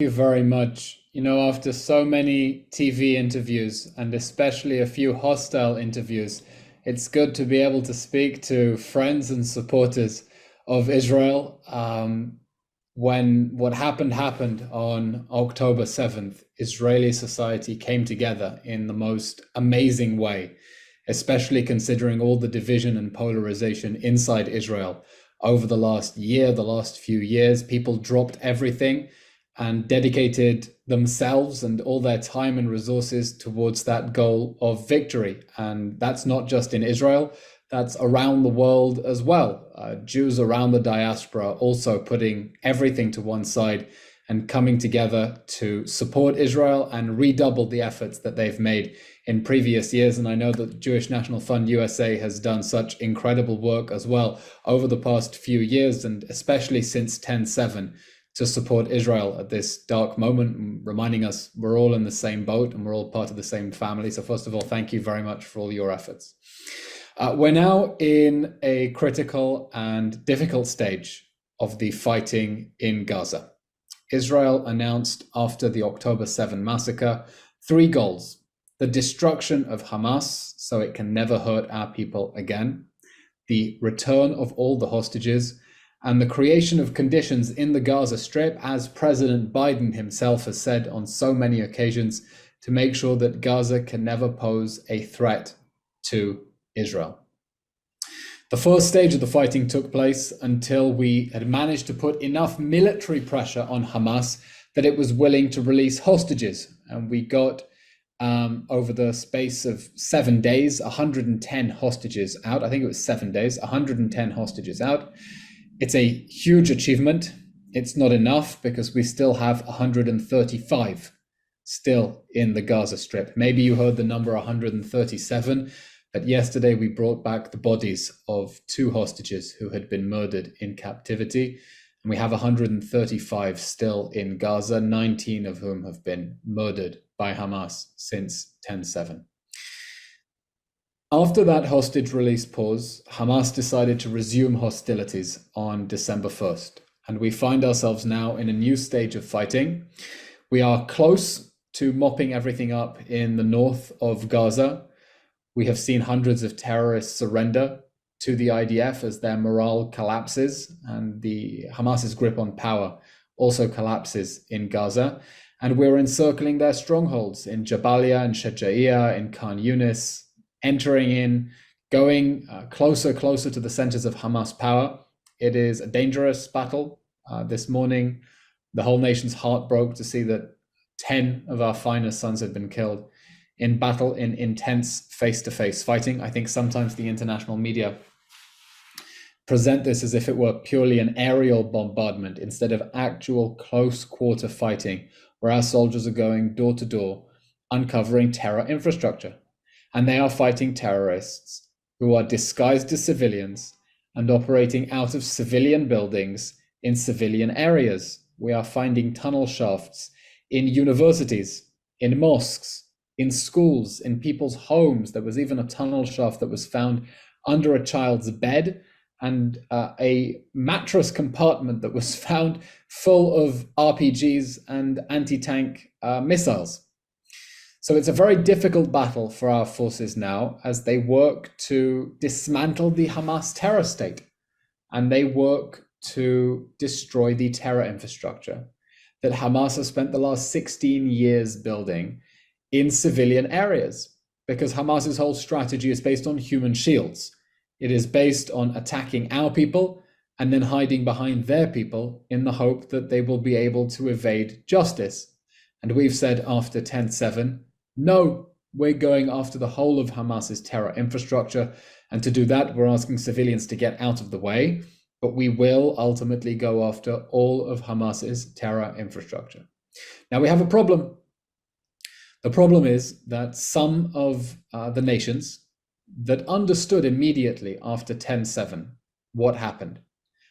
You very much. After so many TV interviews and especially a few hostile interviews, it's good to be able to speak to friends and supporters of Israel. When what happened on October 7th, Israeli society came together in the most amazing way, especially considering all the division and polarization inside Israel over the last year, the last few years. People dropped everything and dedicated themselves and all their time and resources towards that goal of victory. And that's not just in Israel, that's around the world as well. Jews around the diaspora also putting everything to one side and coming together to support Israel and redouble the efforts that they've made in previous years. And I know that Jewish National Fund USA has done such incredible work as well over the past few years, and especially since 10/7, to support Israel at this dark moment, reminding us we're all in the same boat and we're all part of the same family. So first of all, thank you very much for all your efforts. We're now in a critical and difficult stage of the fighting in Gaza. Israel announced after the October 7 massacre 3 goals: the destruction of Hamas so it can never hurt our people again, the return of all the hostages, and the creation of conditions in the Gaza Strip, as President Biden himself has said on so many occasions, to make sure that Gaza can never pose a threat to Israel. The first stage of the fighting took place until we had managed to put enough military pressure on Hamas that it was willing to release hostages. And we got, over the space of 7 days, 110 hostages out. I think it was 7 days, 110 hostages out. It's a huge achievement. It's not enough because we still have 135 still in the Gaza Strip. Maybe you heard the number 137, but yesterday we brought back the bodies of 2 hostages who had been murdered in captivity. And we have 135 still in Gaza, 19 of whom have been murdered by Hamas since 10/7. After that hostage release pause, Hamas decided to resume hostilities on December 1st, and we find ourselves now in a new stage of fighting. We are close to mopping everything up in the north of Gaza. We have seen hundreds of terrorists surrender to the IDF as their morale collapses, and the Hamas's grip on power also collapses in Gaza. And we're encircling their strongholds in Jabalia and Shaja'iyah, in Khan Yunis, entering in, going closer to the centers of Hamas power. It is a dangerous battle. This morning, the whole nation's heart broke to see that 10 of our finest sons had been killed in battle, in intense face-to-face fighting. I think sometimes the international media present this as if it were purely an aerial bombardment instead of actual close quarter fighting, where our soldiers are going door to door, uncovering terror infrastructure. And they are fighting terrorists who are disguised as civilians and operating out of civilian buildings in civilian areas. We are finding tunnel shafts in universities, in mosques, in schools, in people's homes. There was even a tunnel shaft that was found under a child's bed, and a mattress compartment that was found full of RPGs and anti-tank missiles. So it's a very difficult battle for our forces now as they work to dismantle the Hamas terror state, and they work to destroy the terror infrastructure that Hamas has spent the last 16 years building in civilian areas, because Hamas's whole strategy is based on human shields. It is based on attacking our people and then hiding behind their people in the hope that they will be able to evade justice. And we've said after 10/7, no, we're going after the whole of Hamas's terror infrastructure. And to do that, we're asking civilians to get out of the way, but we will ultimately go after all of Hamas's terror infrastructure. Now we have a problem. The problem is that some of the nations that understood immediately after 10/7 what happened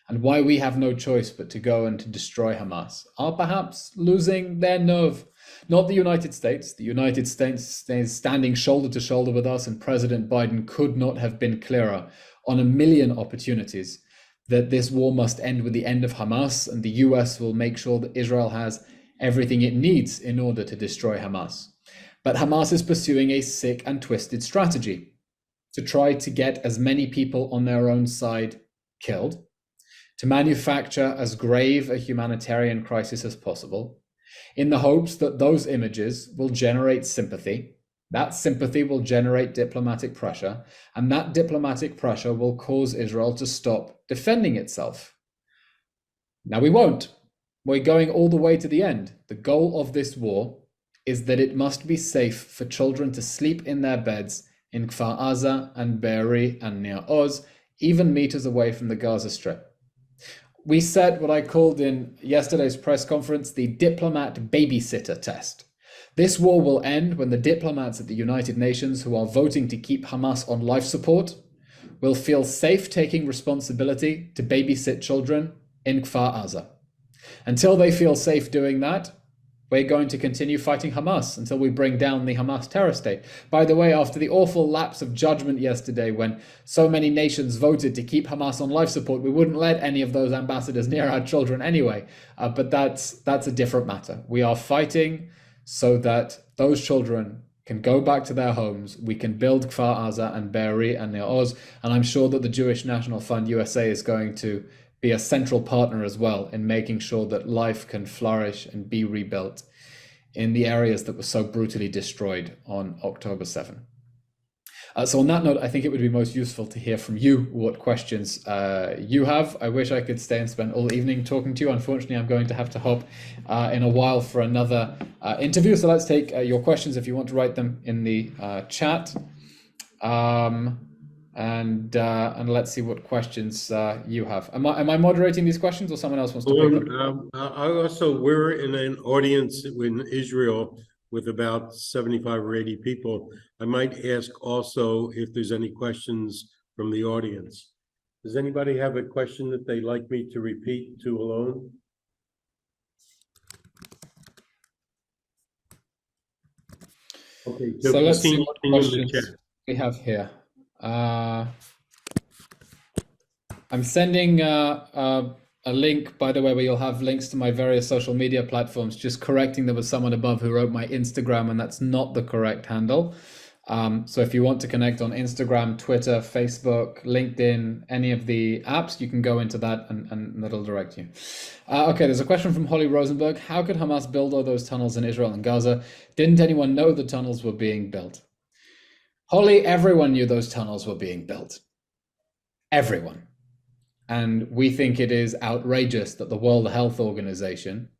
and why we have no choice but to go and to destroy Hamas are perhaps losing their nerve. Not the United States. The United States stays standing shoulder to shoulder with us, and President Biden could not have been clearer on a million opportunities that this war must end with the end of Hamas, and the US will make sure that Israel has everything it needs in order to destroy Hamas. But Hamas is pursuing a sick and twisted strategy to try to get as many people on their own side killed, to manufacture as grave a humanitarian crisis as possible, in the hopes that those images will generate sympathy. That sympathy will generate diplomatic pressure, and that diplomatic pressure will cause Israel to stop defending itself. Now, we won't. We're going all the way to the end. The goal of this war is that it must be safe for children to sleep in their beds in Kfar Aza and Be'eri and Nir Oz, even meters away from the Gaza Strip. We set what I called in yesterday's press conference the diplomat babysitter test. This war will end when the diplomats at the United Nations who are voting to keep Hamas on life support will feel safe taking responsibility to babysit children in Kfar Aza. Until they feel safe doing that, we're going to continue fighting Hamas until we bring down the Hamas terror state. By the way, after the awful lapse of judgment yesterday when so many nations voted to keep Hamas on life support, we wouldn't let any of those ambassadors near our children anyway. But that's a different matter. We are fighting so that those children can go back to their homes. We can build Kfar Aza and Be'eri and Nir Oz. And I'm sure that the Jewish National Fund USA is going to be a central partner as well in making sure that life can flourish and be rebuilt in the areas that were so brutally destroyed on October 7. So on that note, I think it would be most useful to hear from you what questions you have. I wish I could stay and spend all evening talking to you. Unfortunately, I'm going to have to hop in a while for another interview. So let's take your questions if you want to write them in the chat. And let's see what questions you have. Am I moderating these questions, or someone else wants to pick them? We're in an audience in Israel with about 75 or 80 people. I might ask also if there's any questions from the audience. Does anybody have a question that they'd like me to repeat to Eylon? Okay, so let's see what questions we have here. I'm sending a link, by the way, where you'll have links to my various social media platforms. Just correcting, there was someone above who wrote my Instagram, and that's not the correct handle. So if you want to connect on Instagram, Twitter, Facebook, LinkedIn, any of the apps, you can go into that and that'll direct you. Okay, there's a question from Holly Rosenberg. How could Hamas build all those tunnels in Israel and Gaza? Didn't anyone know the tunnels were being built? Holly, everyone knew those tunnels were being built. Everyone. And we think it is outrageous that the World Health Organization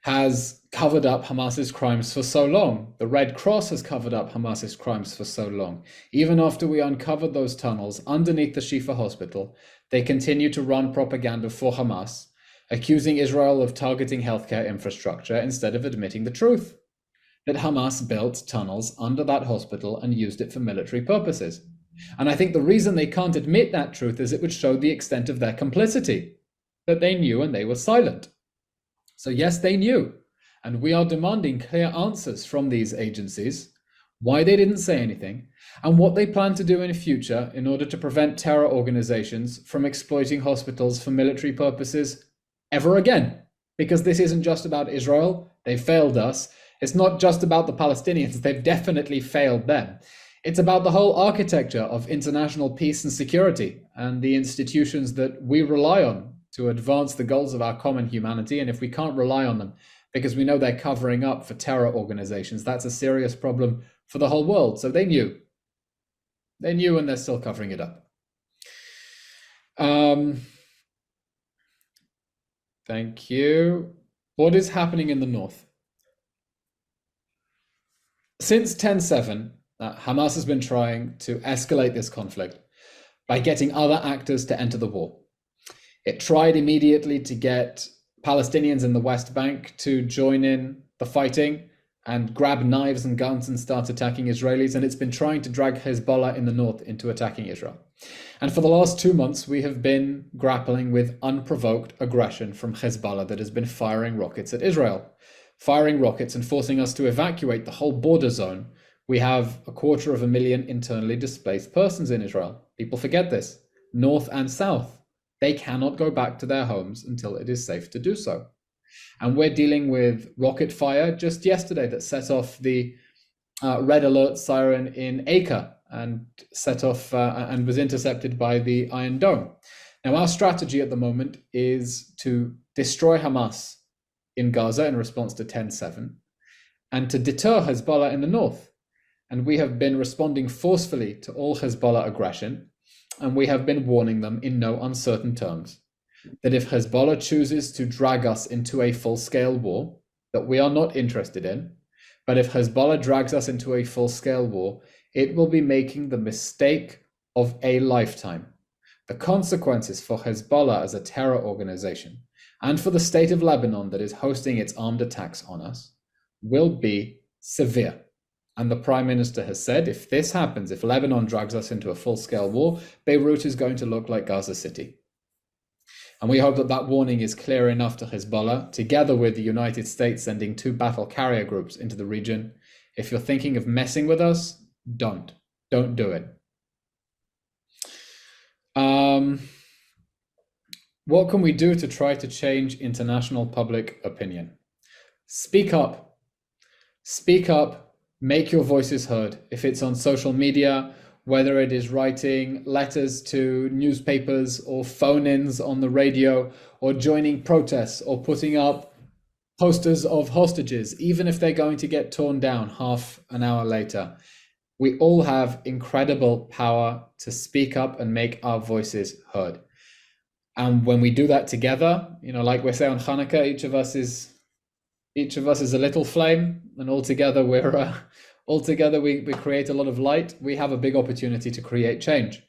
has covered up Hamas's crimes for so long. The Red Cross has covered up Hamas's crimes for so long. Even after we uncovered those tunnels underneath the Shifa hospital, they continue to run propaganda for Hamas, accusing Israel of targeting healthcare infrastructure instead of admitting the truth, that Hamas built tunnels under that hospital and used it for military purposes. And I think the reason they can't admit that truth is it would show the extent of their complicity, that they knew and they were silent. So yes, they knew. And we are demanding clear answers from these agencies, why they didn't say anything, and what they plan to do in the future in order to prevent terror organizations from exploiting hospitals for military purposes ever again. Because this isn't just about Israel. They failed us. It's not just about the Palestinians. They've definitely failed them. It's about the whole architecture of international peace and security and the institutions that we rely on to advance the goals of our common humanity. And if we can't rely on them because we know they're covering up for terror organizations, that's a serious problem for the whole world. So they knew. They knew, and they're still covering it up. Thank you. What is happening in the north? Since 10/7, Hamas has been trying to escalate this conflict by getting other actors to enter the war. It tried immediately to get Palestinians in the West Bank to join in the fighting and grab knives and guns and start attacking Israelis. And it's been trying to drag Hezbollah in the north into attacking Israel. And for the last 2 months, we have been grappling with unprovoked aggression from Hezbollah that has been firing rockets at Israel, firing rockets and forcing us to evacuate the whole border zone. We have 250,000 internally displaced persons in Israel. People forget this, north and south. They cannot go back to their homes until it is safe to do so. And we're dealing with rocket fire just yesterday that set off the red alert siren in Acre and set off and was intercepted by the Iron Dome. Now, our strategy at the moment is to destroy Hamas in Gaza in response to 10/7 and to deter Hezbollah in the north. And we have been responding forcefully to all Hezbollah aggression, and we have been warning them in no uncertain terms that if Hezbollah chooses to drag us into a full-scale war that we are not interested in, but if Hezbollah drags us into a full-scale war, it will be making the mistake of a lifetime. The consequences for Hezbollah as a terror organization and for the state of Lebanon that is hosting its armed attacks on us will be severe. And the Prime Minister has said, if this happens, if Lebanon drags us into a full-scale war, Beirut is going to look like Gaza City. And we hope that that warning is clear enough to Hezbollah, together with the United States sending 2 battle carrier groups into the region. If you're thinking of messing with us, don't do it. What can we do to try to change international public opinion? Speak up. Speak up. Make your voices heard. If it's on social media, whether it is writing letters to newspapers or phone-ins on the radio or joining protests or putting up posters of hostages, even if they're going to get torn down half an hour later. We all have incredible power to speak up and make our voices heard. And when we do that together, like we say on Hanukkah, each of us is a little flame, and all together we create a lot of light. We have a big opportunity to create change.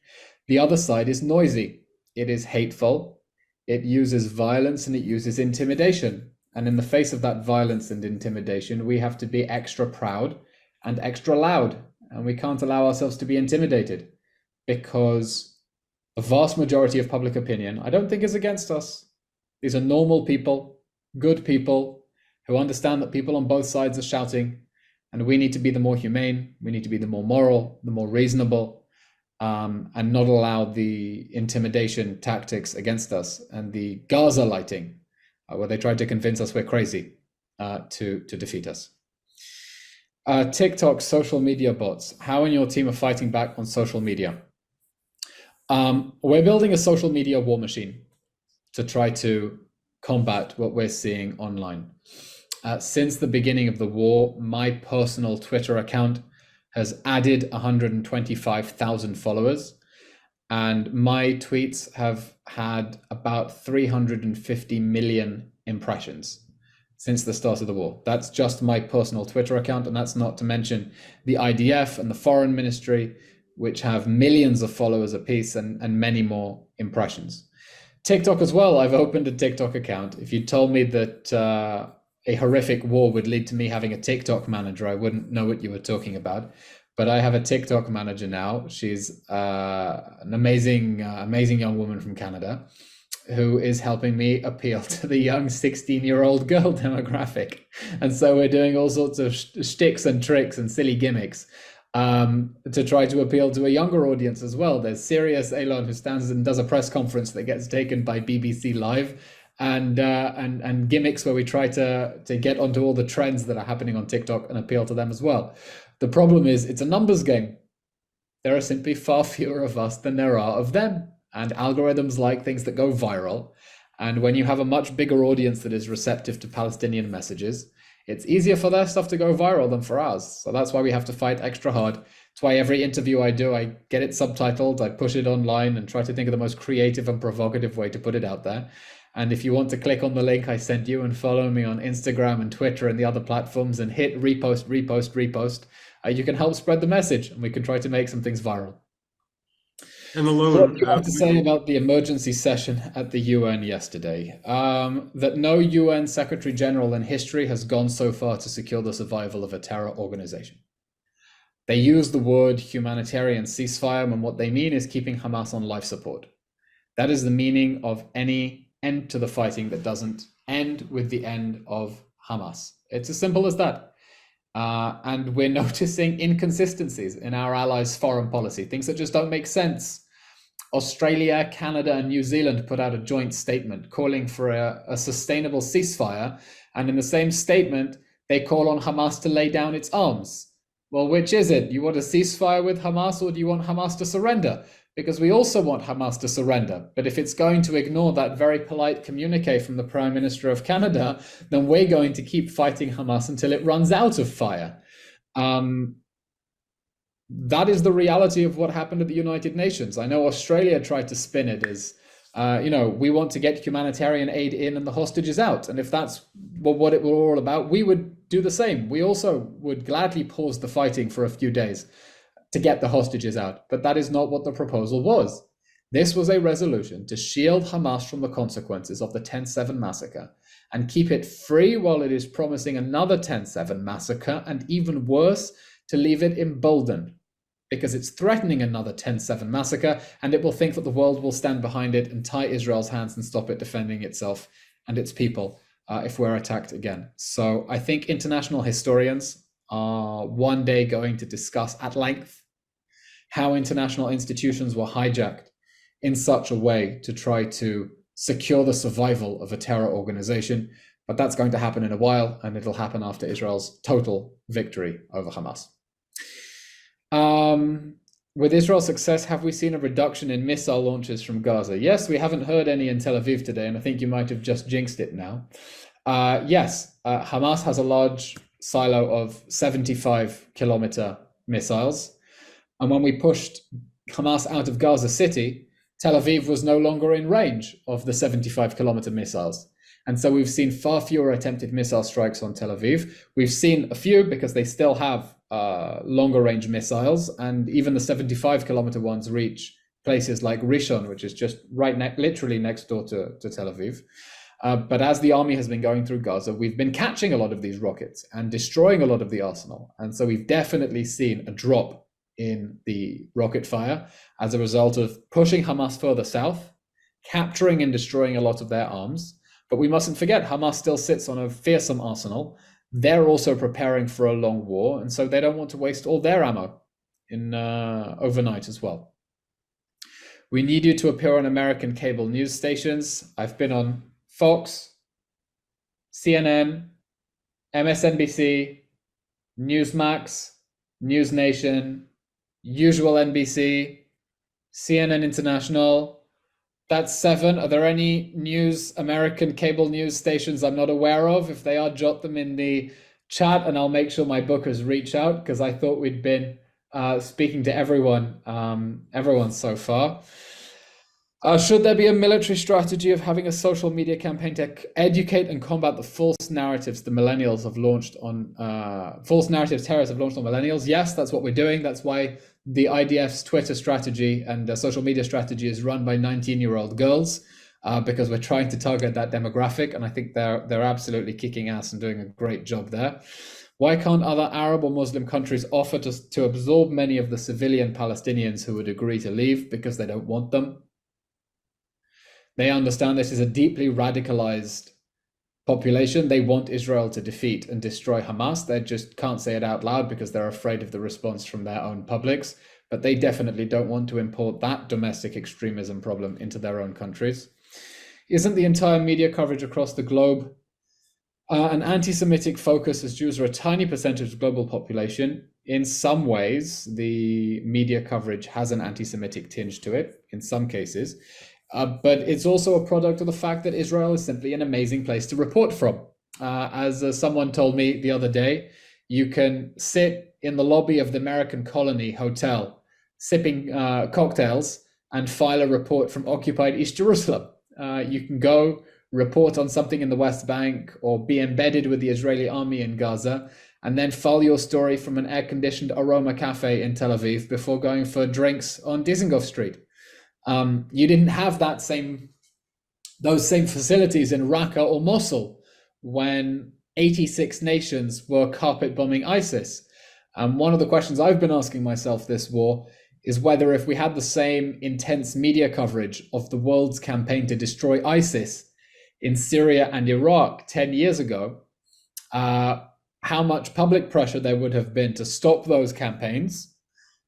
The other side is noisy. It is hateful. It uses violence and it uses intimidation. And in the face of that violence and intimidation, we have to be extra proud and extra loud. And we can't allow ourselves to be intimidated, because the vast majority of public opinion, I don't think, is against us. These are normal people, good people, who understand that people on both sides are shouting, and we need to be the more humane, we need to be the more moral, the more reasonable, and not allow the intimidation tactics against us and the Gaza lighting, where they try to convince us we're crazy, to defeat us. TikTok social media bots. How and your team are fighting back on social media? We're building a social media war machine to try to combat what we're seeing online. Since the beginning of the war, my personal Twitter account has added 125,000 followers, and my tweets have had about 350 million impressions since the start of the war. That's just my personal Twitter account, and that's not to mention the IDF and the Foreign Ministry, which have millions of followers apiece and many more impressions. TikTok as well. I've opened a TikTok account. If you told me that a horrific war would lead to me having a TikTok manager, I wouldn't know what you were talking about. But I have a TikTok manager now. She's an amazing young woman from Canada who is helping me appeal to the young 16-year-old girl demographic. And so we're doing all sorts of shticks and tricks and silly gimmicks to try to appeal to a younger audience as well. There's serious Eylon who stands and does a press conference that gets taken by BBC Live, and gimmicks where we try to get onto all the trends that are happening on TikTok and appeal to them as well. The problem is it's a numbers game. There are simply far fewer of us than there are of them, and algorithms like things that go viral. And when you have a much bigger audience that is receptive to Palestinian messages, it's easier for their stuff to go viral than for ours. So that's why we have to fight extra hard. That's why every interview I do, I get it subtitled, I push it online and try to think of the most creative and provocative way to put it out there. And if you want to click on the link I sent you and follow me on Instagram and Twitter and the other platforms and hit repost, you can help spread the message, and we can try to make some things viral. And alone, what do you have to say about the emergency session at the UN yesterday? That no UN Secretary General in history has gone so far to secure the survival of a terror organization. They use the word humanitarian ceasefire, and what they mean is keeping Hamas on life support. That is the meaning of any end to the fighting that doesn't end with the end of Hamas. It's as simple as that. And we're noticing inconsistencies in our allies' foreign policy, things that just don't make sense. Australia, Canada, and New Zealand put out a joint statement calling for a sustainable ceasefire. And in the same statement, they call on Hamas to lay down its arms. Well, which is it? You want a ceasefire with Hamas, or do you want Hamas to surrender? Because we also want Hamas to surrender. But if it's going to ignore that very polite communique from the Prime Minister of Canada, then we're going to keep fighting Hamas until it runs out of fire. That is the reality of what happened at the United Nations. I know Australia tried to spin it as, we want to get humanitarian aid in and the hostages out. And if that's what it were all about, we would do the same. We also would gladly pause the fighting for a few days to get the hostages out. But that is not what the proposal was. This was a resolution to shield Hamas from the consequences of the 10/7 massacre and keep it free while it is promising another 10/7 massacre, and even worse, to leave it emboldened, because it's threatening another 10/7 massacre, and it will think that the world will stand behind it and tie Israel's hands and stop it defending itself and its people if we're attacked again. So I think international historians are one day going to discuss at length how international institutions were hijacked in such a way to try to secure the survival of a terror organization. But that's going to happen in a while, and it'll happen after Israel's total victory over Hamas. With Israel's success, have we seen a reduction in missile launches from Gaza? Yes, we haven't heard any in Tel Aviv today, and I think you might have just jinxed it now. Yes, Hamas has a large silo of 75-kilometer missiles. And when we pushed Hamas out of Gaza City, Tel Aviv was no longer in range of the 75-kilometer missiles. And so we've seen far fewer attempted missile strikes on Tel Aviv. We've seen a few because they still have longer range missiles, and even the 75-kilometer ones reach places like Rishon, which is just literally next door to Tel Aviv. But as the army has been going through Gaza, we've been catching a lot of these rockets and destroying a lot of the arsenal. And so we've definitely seen a drop in the rocket fire as a result of pushing Hamas further south, capturing and destroying a lot of their arms. But we mustn't forget, Hamas still sits on a fearsome arsenal. They're also preparing for a long war, and so they don't want to waste all their ammo in overnight as well. We need you to appear on American cable news stations. I've been on Fox, CNN, MSNBC, Newsmax, News Nation, usual NBC, CNN International. That's 7. Are there any American cable news stations I'm not aware of? If they are, jot them in the chat and I'll make sure my bookers reach out, because I thought we'd been speaking to everyone so far. Should there be a military strategy of having a social media campaign to educate and combat the false narratives the millennials have launched on, false narratives terrorists have launched on millennials? Yes, that's what we're doing. That's why the IDF's Twitter strategy and social media strategy is run by 19-year-old girls, because we're trying to target that demographic, and I think they're absolutely kicking ass and doing a great job there. Why can't other Arab or Muslim countries offer to absorb many of the civilian Palestinians who would agree to leave? Because they don't want them. They understand this is a deeply radicalized population. They want Israel to defeat and destroy Hamas. They just can't say it out loud because they're afraid of the response from their own publics. But they definitely don't want to import that domestic extremism problem into their own countries. Isn't the entire media coverage across the globe an anti-Semitic focus, as Jews are a tiny percentage of the global population? In some ways, the media coverage has an anti-Semitic tinge to it, in some cases. But it's also a product of the fact that Israel is simply an amazing place to report from. As someone told me the other day, you can sit in the lobby of the American Colony Hotel, sipping cocktails, and file a report from occupied East Jerusalem. You can go report on something in the West Bank or be embedded with the Israeli army in Gaza, and then file your story from an air-conditioned Aroma Cafe in Tel Aviv before going for drinks on Dizengoff Street. You didn't have those same facilities in Raqqa or Mosul when 86 nations were carpet bombing ISIS. One of the questions I've been asking myself this war is whether, if we had the same intense media coverage of the world's campaign to destroy ISIS in Syria and Iraq 10 years ago, how much public pressure there would have been to stop those campaigns,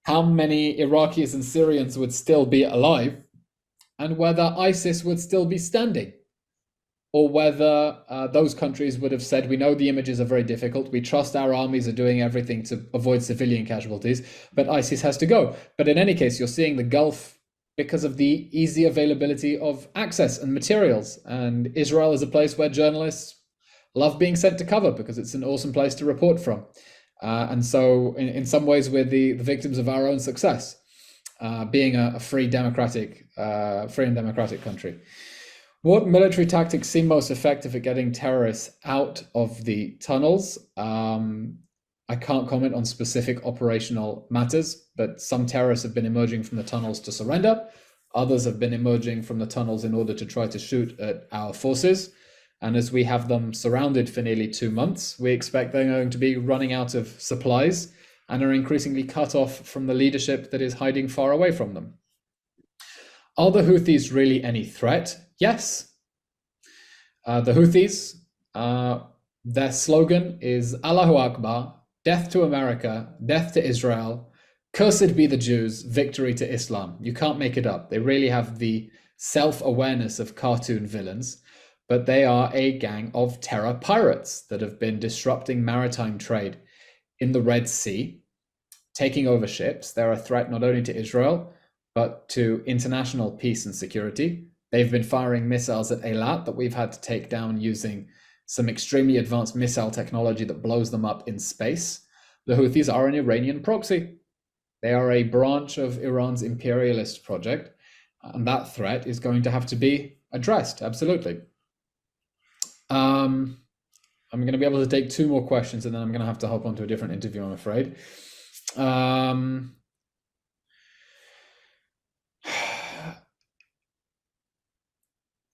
how many Iraqis and Syrians would still be alive, and whether ISIS would still be standing, or whether those countries would have said, we know the images are very difficult, we trust our armies are doing everything to avoid civilian casualties, but ISIS has to go. But in any case, you're seeing the Gulf because of the easy availability of access and materials. And Israel is a place where journalists love being sent to cover because it's an awesome place to report from. And so in some ways, we're the victims of our own success, being a free and democratic country. What military tactics seem most effective at getting terrorists out of the tunnels? I can't comment on specific operational matters, but some terrorists have been emerging from the tunnels to surrender. Others have been emerging from the tunnels in order to try to shoot at our forces. And as we have them surrounded for nearly 2 months, we expect they're going to be running out of supplies and are increasingly cut off from the leadership that is hiding far away from them. Are the Houthis really any threat? Yes. The Houthis, their slogan is Allahu Akbar, death to America, death to Israel, cursed be the Jews, victory to Islam. You can't make it up. They really have the self-awareness of cartoon villains, but they are a gang of terror pirates that have been disrupting maritime trade in the Red Sea, taking over ships. They're a threat not only to Israel, but to international peace and security. They've been firing missiles at Eilat that we've had to take down using some extremely advanced missile technology that blows them up in space. The Houthis are an Iranian proxy. They are a branch of Iran's imperialist project, and that threat is going to have to be addressed, absolutely. I'm going to be able to take 2 more questions, and then I'm going to have to hop onto a different interview, I'm afraid.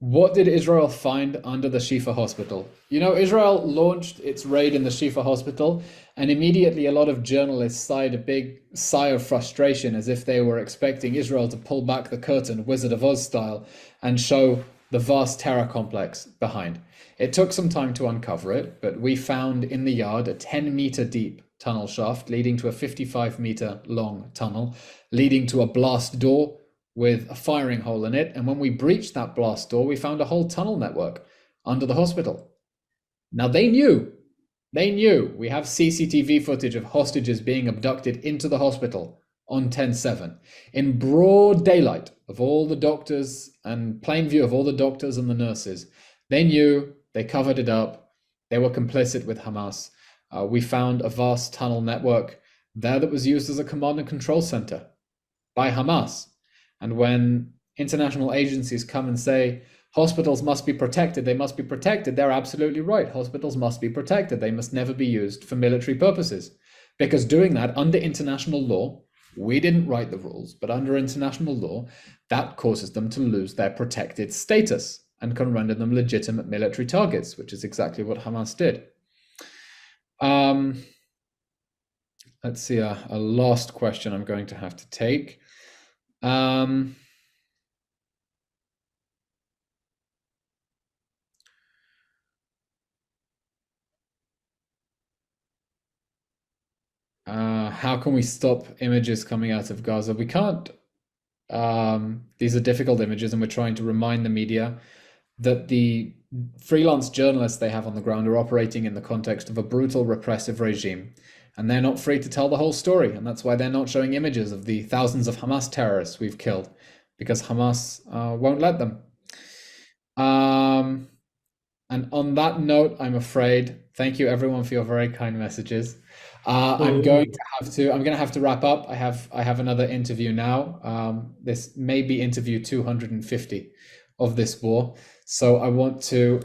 What did Israel find under the Shifa hospital? You know, Israel launched its raid in the Shifa hospital, and immediately a lot of journalists sighed a big sigh of frustration as if they were expecting Israel to pull back the curtain, Wizard of Oz style, and show the vast terror complex behind. It took some time to uncover it, but we found in the yard a 10-meter deep tunnel shaft leading to a 55-meter long tunnel, leading to a blast door with a firing hole in it. And when we breached that blast door, we found a whole tunnel network under the hospital. Now they knew. We have CCTV footage of hostages being abducted into the hospital on 10/7 in broad daylight of all the doctors and plain view of all the doctors and the nurses. They knew, they covered it up, they were complicit with Hamas. We found a vast tunnel network there that was used as a command and control center by Hamas. And when international agencies come and say, hospitals must be protected, they must be protected, they're absolutely right. Hospitals must be protected. They must never be used for military purposes. Because doing that under international law, we didn't write the rules, but under international law, that causes them to lose their protected status and can render them legitimate military targets, which is exactly what Hamas did. Let's see, a last question I'm going to have to take. How can we stop images coming out of Gaza? We can't. These are difficult images, and we're trying to remind the media that the freelance journalists they have on the ground are operating in the context of a brutal, repressive regime, and they're not free to tell the whole story. And that's why they're not showing images of the thousands of Hamas terrorists we've killed, because Hamas won't let them. And on that note, I'm afraid, thank you everyone for your very kind messages. I'm going to have to wrap up. I have another interview now. This may be interview 250 of this war. So I want to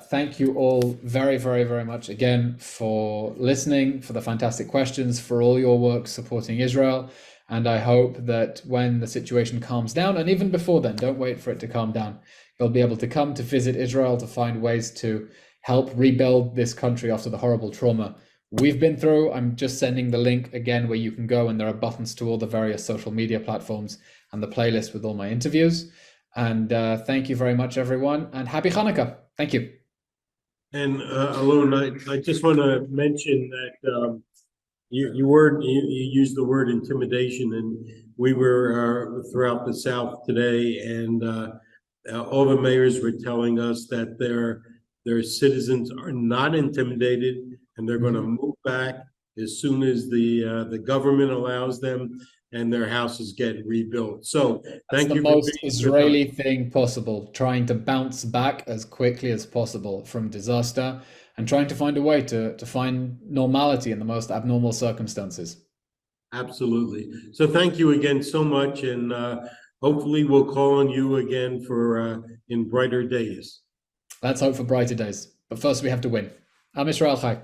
thank you all very, very, very much again for listening, for the fantastic questions, for all your work supporting Israel. And I hope that when the situation calms down, and even before then, don't wait for it to calm down, you'll be able to come to visit Israel to find ways to help rebuild this country after the horrible trauma we've been through. I'm just sending the link again where you can go, and there are buttons to all the various social media platforms and the playlist with all my interviews. And thank you very much, everyone, and happy Hanukkah. Thank you. And Alon, I just want to mention that You used the word intimidation, and we were throughout the South today, and all the mayors were telling us that their citizens are not intimidated, and they're going to move back as soon as the government allows them, and their houses get rebuilt. So That's thank the you for most being with us. Israeli thing possible, trying to bounce back as quickly as possible from disaster and trying to find a way to find normality in the most abnormal circumstances. Absolutely. So thank you again so much, and hopefully we'll call on you again for in brighter days. Let's hope for brighter days. But first we have to win. Am Israel Chai.